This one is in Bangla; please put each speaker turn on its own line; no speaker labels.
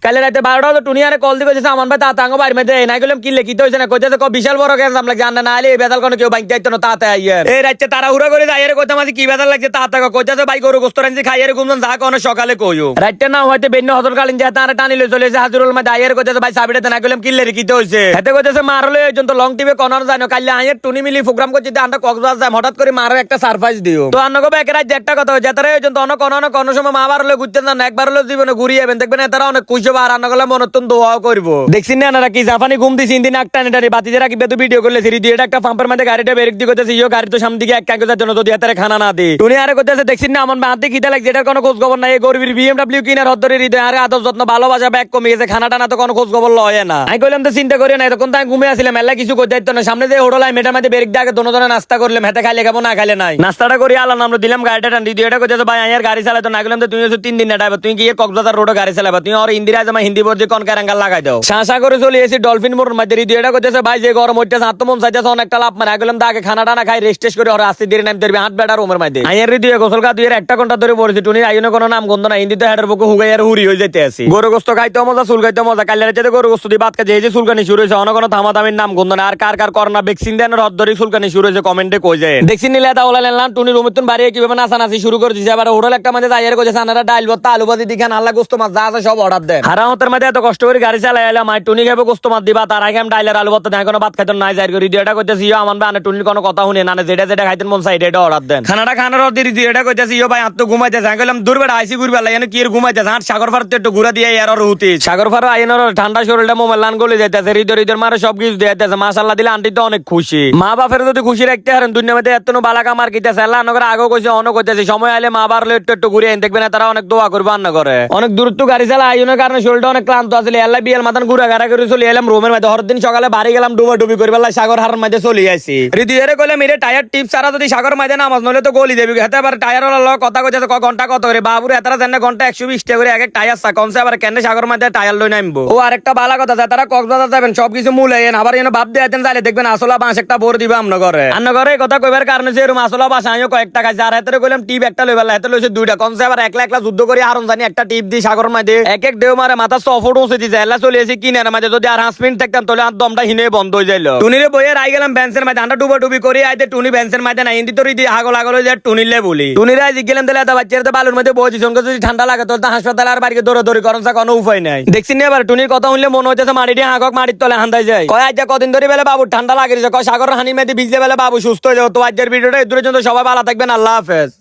কালে রাতে 12টা তো টুনি আরে কল দিয়েছে আমার ভাই তাতাঙ্গ বাড়ি মধ্যে নাই গেলাম কি লেখিতে হইছে না কইতে তো বিশাল বড় গ্যাস আমলা জানা না আলে বেদাল কোন কেউ বাইক যাইতো না তাতে আইয়ার এই রাতে তাড়াহুড়া করে যাইয়ারে কইতে মাঝে কি বেদাল লাগছে তাতাঙ্গ কইতে ভাই গরু গোস্ত রানছি খাইয়ারে ঘুমন যা কোন সকালে কইও রাতে না হইতে বেন্ন হদর কালিন যা তারা টানি লই চলেছে হাজুরুল মধ্যে আইয়ারে কইতে ভাই সাবিটাতে না গেলাম কি লেখিতে হইছে এতে কইতেছে মারলে ওই জন্য লং টিভি কোনর জানো কালে আইয়ার টুনি মিলি প্রোগ্রাম করতে আমরা কক্সবাজার যাই হঠাৎ করে মারো একটা সারপ্রাইজ দিও তো আন্নগো বেকে রাত একটা কথা হইছে তারা ওই জন্য কোন সময় মা বার হলে ঘুরতে না একবার হলে জীবনে ঘুরিয়ে যাবেন দেখবেন তারা অনেক খুশি হবে আর আন্নগলে মনতুন দোয়াও করবো দেখছিন না নাকি জাপানি ঘুম দিছি ইন্দিন একটা নেটারি বাতি যে রাখি বেতু ভিডিও করলে সিরি দিয়ে একটা পাম্পের মধ্যে গাড়িটা বেরেক দিয়ে কইতেছে ইয়ো গাড়ি তো সামনে দিকে এক কাঙ্গে জন্য যদি এতারে খানা না দে টুনি আরে কইতেছে দেখছিন না আমার হাতে খিদা লাগছে এটার কোনো খোঁজ খবর নাই এই গরিবের বিএমডব্লিউ কিনার হদ্দরে হৃদয় আরে আদর যত্ন ভালোবাসা ব্যাগ কমে গেছে খানাটা না তো কোনো খোঁজ খবর লয় না আমি কইলাম তো চিন্তা করি না তখন তো আমি ঘুমিয়ে আসছিলাম মেলা কিছু করতে দিত না সামনে যে হোটেল মেটার মধ্যে বেরেক দিয়ে আগে দোনো নাস্তা করলাম হেতে খাইলে খাবো না খাইলে নাই নাস্তাটা করি আলাম আমরা দিলাম গাড়িটা টান দিয়ে এটা কইতেছে ভাই আয়ার গাড়ি চালাতো না গেলাম তো তুমি 3 দিন না ড্রাইভার তুমি কি কক্সবাজার রোডে গাড়ি চালাবা তুমি আর ইন্দিরা জামা হিন্দি বোর্ড যে কোন কারাঙ্গাল লাগাই দাও শাসা করে চলে এসে ডলফিন মোড় মধ্যে দিয়ে এটা কইতেছে ভাই যে গরম হইতেছে আত্মমন চাইতেছে অনেকটা লাভ মানে গেলাম তো আগে খানাটা না খাই রেস্ট করে আর আস্তে ধীরে নাম ধরবি হাত বেটা রুমের মধ্যে আয়ার দিয়ে গোসল কা দুই 1 ঘন্টা ধরে পড়েছে টুনি আইনো কোনো নাম গন্ধ না হিন্দিতে হেডের বুকে হুগাই আর হুরি হয়ে যেতে আসি গরু গোস্ত খাইতে মজা চুল খাইতে মজা কাল রাতে গরু গোস্ত দিয়ে ভাত খাইছে এই যে চুলকানি শুরু হয়েছে অন্য কোনো থামাথামির নাম গন্ধ না আর কার করোনা ভ্যাকসিন দেন রদ ধরে চুলকানি শুরু হয়েছে কমেন্টে কই যায় দেখছি নিলে তা ওলা লেনলাম টুনি রুমেতুন বাড়ি কিভাবে নাচানাচি শুরু করে দিছে আবার হোটেল একটা মধ্যে আয়ার কইছে আনারা ডাইল ভর্তা আলু ভাজি দিখান আল্লাহ গোস্ত মাছ যা আছে সব অর্ডার দেন হারামতের মধ্যে এত কষ্ট করে গাড়ি চালাই এলাম আর টুনি খাবে গোস্ত মাছ দিবা তার আগে আমি ডাইলের আলু ভর্তা দেয় কোনো ভাত খাইতেন নাই যাই করে এটা কইতেছি ইয়ো আমার ভাই টুনির কোনো কথা শুনে না যেটা খাইতেন মন সাইড এটা অর্ডার দেন খানাটা খানার অর্ডার দিয়ে এটা কইতেছি ইয়ো ভাই আত্ম ঘুমাইতেছে আমি কইলাম দূর বেড়া আইসি ঘুরবে আল্লাহ কি ঘুমাইতেছে আর সাগর ফারতে একটু ঘুরা দিয়ে এর আর হুতি সাগর ফার আইনের ঠান্ডা শরীরটা মোবাইল লান গলে যাইতেছে হৃদয় মারে সব কিছু দিতেছে মাশাআল্লাহ দিলে আন্টি তো অনেক খুশি মা বাপের যদি খুশি রাখতে হারেন দুনিয়া মধ্যে এত বালা কামার কিতেছে আল্লাহ নগর আগেও কইছে অনেক কইতেছে সময় আইলে মা বারলে একটু ঘুরে আইন দেখবেন তারা অনেক দোয়া করবে আন্না করে অনেক দূরত্ব গাড়ি চালা আইনের কারণে শরীরটা অনেক ক্লান্ত আসলে আল্লাহ বিয়াল মাথান ঘুরা গাড়া করে চলে এলাম রুমের মধ্যে হরদিন সকালে বাড়ি গেলাম ডুবি করে বেলা সাগর হারের মধ্যে চলে আসি হৃদয়ের কইলাম এর টায়ার টিপ ছাড়া যদি সাগর মধ্যে নামাজ নলে তো গলি দেবি হেতে আবার টায়ার ওয়ালা কথা কইছে ঘন্টা কত করে বাবুর এতরা জানে ঘন্টা 120 টাকা করে এক টায়ার চা কমছে আবার কেন সাগর মধ্যে টায়ার লই নামবো ও আরেকটা বালা কথা তারা কক্সবাজার যাবেন সবকিছু মূল্যায়ন আবার এনে ভাব দেন যাইলে দেখবেন আসলা বাঁশ একটা ভোর দিবে আমন ঘরে কথা কইবার কারণে যে এরকম আসলা বাঁশ আমিও কয়েকটা খাইছি আর হাতে কইলাম টিপ একটা লইবার হাতে লইছে দুইটা কমছে আবার একলা যুদ্ধ করে হারন জানি একটা টিপ দি সাগর মধ্যে এক দেও মারে মাথা 100 ফুট উঁচে দিছে এলা চলে এসে কিনার মধ্যে যদি আর 5 মিনিট থাকতাম তাহলে আর দমটা হিনে বন্ধ হয়ে যাইলো টুনিরে বইয়ে রাই গেলাম বেঞ্চের মধ্যে আমরা ডুবি করে আইতে টুনি বেঞ্চের মধ্যে না হিন্দি তোর দিয়ে হাগল হয়ে যায় টুনিলে বলি টুনিরে আজ গেলাম তাহলে এত বাচ্চারা বালুর মধ্যে বসেছি সঙ্গে যদি ঠান্ডা লাগে তোর হাসপাতাল আর বাড়িকে দৌড়ি করন কোনো উপায় নাই দেখছি না এবার টুনির কথা শুনলে মনে হইতেছে মাটি দিয়ে হাগক মাটির তলে হান্দাই যায় কয় আজ কদিন ধরে বেলা বাবু ঠান্ডা লাগে কয় সাগর হানি মেয়েতে ভিজলে বেলা বাবু সুস্থ হয়ে যাও তো আজকের ভিডিওটা এই দূরের জন্য সবাই ভালো থাকবেন আল্লাহ হাফেজ।